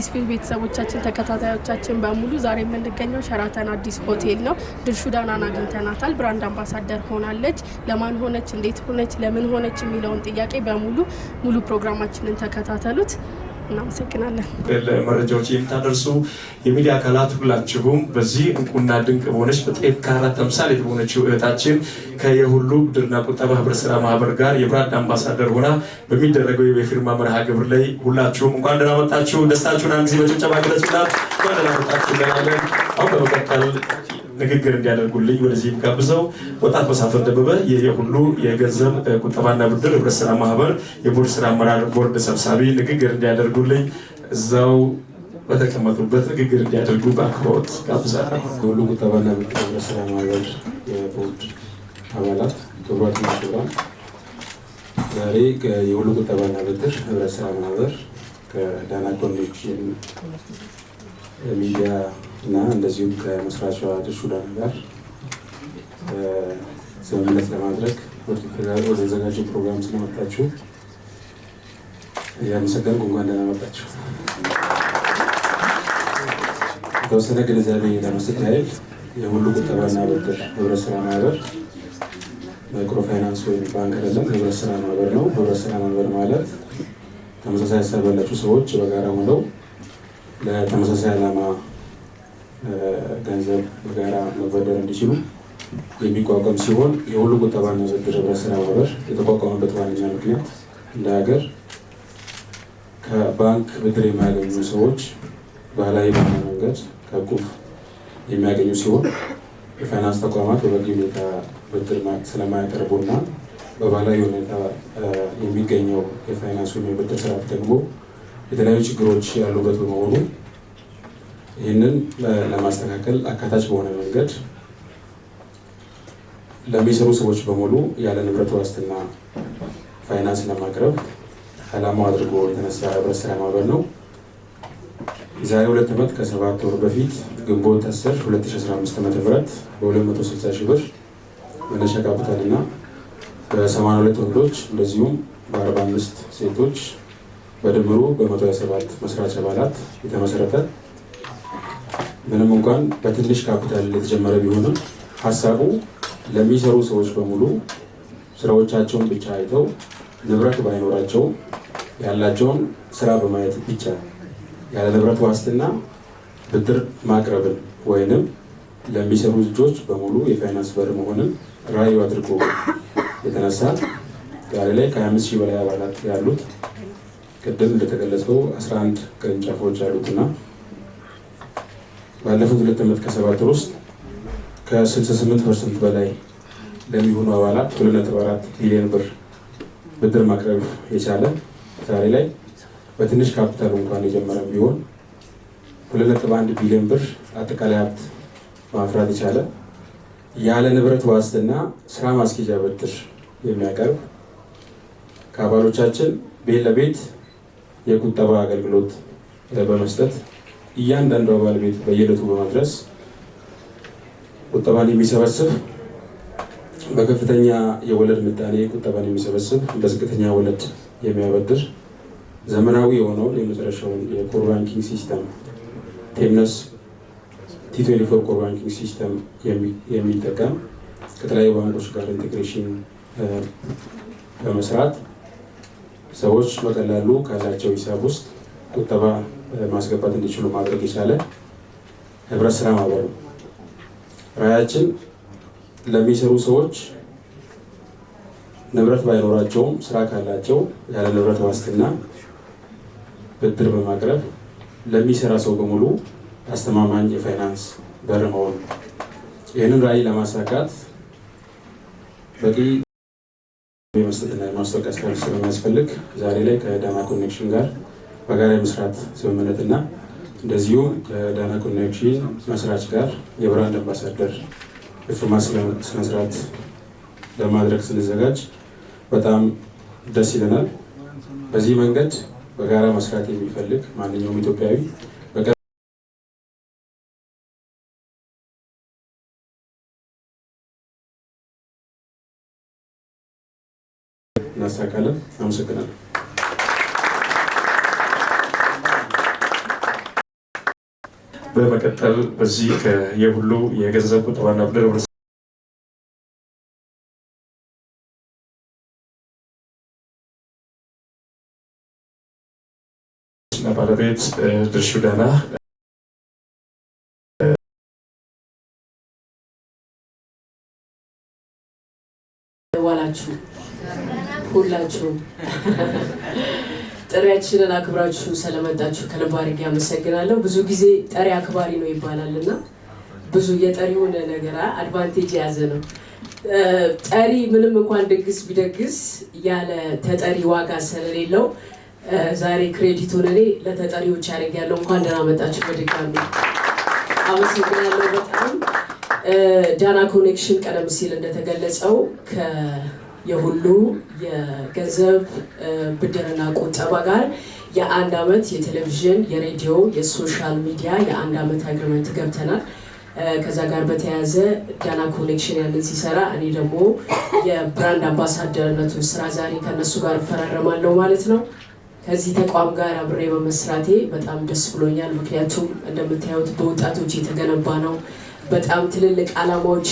የአዲስ ቤተሰቦቻችን ተከታታዮቻችን በሙሉ ዛሬ የምንገኘው ሸራተን አዲስ ሆቴል ነው። ድርሹ ዳናን አግኝተናታል። ብራንድ አምባሳደር ሆናለች። ለማን ሆነች፣ እንዴት ሆነች፣ ለምን ሆነች የሚለውን ጥያቄ ሙሉ ፕሮግራማችንን ተከታተሉት። እናመሰግናለን። መረጃዎች የምታደርሱ የሚዲያ አካላት ሁላችሁም በዚህ እንቁና ድንቅ በሆነች በጠንካራ ተምሳሌት በሆነችው እህታችን ከየሁሉ ብድርና ቁጠባ ህብረት ስራ ማህበር ጋር የብራንድ አምባሳደር ሆና በሚደረገው የፊርማ መርሃ ግብር ላይ ሁላችሁም እንኳን ደህና መጣችሁ። ደስታችሁን አንድ ጊዜ በጭብጨባ ግለጹላት። እንኳን ደህና መጣችሁ እንላለን። አሁን በመቀጠል ንግግር እንዲያደርጉልኝ ወደዚህ ጋብዘው ወጣት መሳፍንት ደበበ የሁሉ የገንዘብ ቁጠባና ብድር ህብረት ስራ ማህበር የቦርድ ስራ አመራር ቦርድ ሰብሳቢ ንግግር እንዲያደርጉልኝ እዛው በተቀመጡበት ንግግር እንዲያደርጉ በአክብሮት ጋብዛለሁ። የሁሉ ቁጠባና ብድር ህብረት ስራ ማህበር የቦርድ አባላት ክቡራትና ክቡራን፣ ዛሬ የሁሉ ቁጠባና ብድር ህብረት ስራ ማህበር ከዳና ኮኔክሽን ሚዲያ እና እንደዚሁም ከመስራቿ ድርሹ ዳና ጋር ስምምነት ለማድረግ ወደ ተዘጋጀው ፕሮግራም ስለመጣችሁ እያመሰገንኩ እንኳን ደህና መጣችሁ። የተወሰነ ግንዛቤ ለመስጠት ያህል የሁሉ ቁጠባና ብድር ህብረት ስራ ማህበር ማይክሮ ፋይናንስ ወይም ባንክ አይደለም፣ ህብረት ስራ ማህበር ነው። ህብረት ስራ ማህበር ማለት ተመሳሳይ ሀሳብ ያላቸው ሰዎች በጋራ ሆነው ለተመሳሳይ ዓላማ ገንዘብ በጋራ መበደር እንዲችሉ የሚቋቋም ሲሆን የሁሉ ቁጠባና ብድር ህብረት ስራ ማህበር የተቋቋመበት ዋነኛ ምክንያት እንደ ሀገር ከባንክ ብድር የማያገኙ ሰዎች ባህላዊ በሆነ መንገድ ከዕቁብ የሚያገኙ ሲሆን የፋይናንስ ተቋማት በበቂ ሁኔታ ብድር ስለማያቀርቡና በባህላዊ ሁኔታ የሚገኘው የፋይናንስ ወይም የብድር ስርዓት ደግሞ የተለያዩ ችግሮች ያሉበት በመሆኑ ይህንን ለማስተካከል አካታች በሆነ መንገድ ለሚሰሩ ሰዎች በሙሉ ያለ ንብረት ዋስትና ፋይናንስ ለማቅረብ ዓላማው አድርጎ የተነሳ ህብረት ስራ ማህበር ነው። የዛሬ 2 ዓመት ከ7 ወር በፊት ግንቦት 10 2015 ዓ.ም በ260 ሺህ ብር መነሻ ካፒታል እና በ82 ወንዶች እንደዚሁም በ45 ሴቶች በድምሩ በ127 መስራች አባላት የተመሰረተ ምንም እንኳን በትንሽ ካፒታል የተጀመረ ቢሆንም ሀሳቡ ለሚሰሩ ሰዎች በሙሉ ስራዎቻቸውን ብቻ አይተው ንብረት ባይኖራቸው ያላቸውን ስራ በማየት ብቻ ያለ ንብረት ዋስትና ብድር ማቅረብን ወይንም ለሚሰሩ ልጆች በሙሉ የፋይናንስ በር መሆንን ራዕዩ አድርጎ የተነሳ ዛሬ ላይ ከ25 ሺህ በላይ አባላት ያሉት ቅድም እንደተገለጸው 11 ቅርንጫፎች ያሉትና ባለፉት 2 ዓመት ከ7 ወር ውስጥ ከ68% በላይ ለሚሆኑ አባላት 2.4 ቢሊዮን ብር ብድር ማቅረብ የቻለ ዛሬ ላይ በትንሽ ካፒታል እንኳን የጀመረ ቢሆን 2.1 ቢሊዮን ብር አጠቃላይ ሀብት ማፍራት የቻለ ያለ ንብረት ዋስትና ስራ ማስኬጃ ብድር የሚያቀርብ ከአባሎቻችን ቤት ለቤት የቁጠባ አገልግሎት በመስጠት እያንዳንዱ አባል ቤት በየዕለቱ በማድረስ ቁጠባን የሚሰበስብ በከፍተኛ የወለድ ምጣኔ ቁጠባን የሚሰበስብ በዝቅተኛ ወለድ የሚያበድር ዘመናዊ የሆነውን የመጨረሻውን የኮር ባንኪንግ ሲስተም ቴምነስ T24 ኮር ባንኪንግ ሲስተም የሚጠቀም ከተለያዩ ባንኮች ጋር ኢንቴግሬሽን በመስራት ሰዎች በቀላሉ ካላቸው ሂሳብ ውስጥ ቁጠባ ማስገባት እንዲችሉ ማድረግ የቻለ ህብረት ስራ ማህበር ነው። ራዕያችን ለሚሰሩ ሰዎች ንብረት ባይኖራቸውም ስራ ካላቸው ያለ ንብረት ዋስትና ብድር በማቅረብ ለሚሰራ ሰው በሙሉ አስተማማኝ የፋይናንስ በር መሆን። ይህንን ራዕይ ለማሳካት በቂ የመስጠትና የማስታወቂያ ስራ ስለሚያስፈልግ ዛሬ ላይ ከዳና ኮኔክሽን ጋር በጋራ የመስራት ስምምነትና እንደዚሁም ከዳና ኮኔክሽን መስራች ጋር የብራንድ አምባሳደር የፊርማ ስነስርዓት ለማድረግ ስንዘጋጅ በጣም ደስ ይለናል። በዚህ መንገድ በጋራ መስራት የሚፈልግ ማንኛውም ኢትዮጵያዊ እናሳካለን። አመሰግናለሁ። በመቀጠል በዚህ የሁሉ የገንዘብ ቁጠባና ብድር ባለቤት ድርሹ ዳና ዋላችሁ ሁላችሁ ጥሪያችንን አክብራችሁ ስለመጣችሁ ከልብ አድርጌ አመሰግናለሁ። ብዙ ጊዜ ጠሪ አክባሪ ነው ይባላልና ብዙ የጠሪውን ነገር አድቫንቴጅ የያዘ ነው። ጠሪ ምንም እንኳን ድግስ ቢደግስ ያለ ተጠሪ ዋጋ ስለሌለው ዛሬ ክሬዲቱን እኔ ለተጠሪዎች አድርጌያለሁ። እንኳን ደህና መጣችሁ በድጋሚ አመሰግናለሁ በጣም። ዳና ኮኔክሽን ቀደም ሲል እንደተገለጸው የሁሉ የገንዘብ ብድርና ቁጠባ ጋር የአንድ ዓመት የቴሌቪዥን፣ የሬዲዮ፣ የሶሻል ሚዲያ የአንድ ዓመት አግሪመንት ገብተናል። ከዛ ጋር በተያያዘ ዳና ኮኔክሽን ያንን ሲሰራ እኔ ደግሞ የብራንድ አምባሳደርነቱን ስራ ዛሬ ከነሱ ጋር እፈራረማለሁ ማለት ነው። ከዚህ ተቋም ጋር አብሬ በመስራቴ በጣም ደስ ብሎኛል። ምክንያቱም እንደምታዩት በወጣቶች የተገነባ ነው። በጣም ትልልቅ ዓላማዎች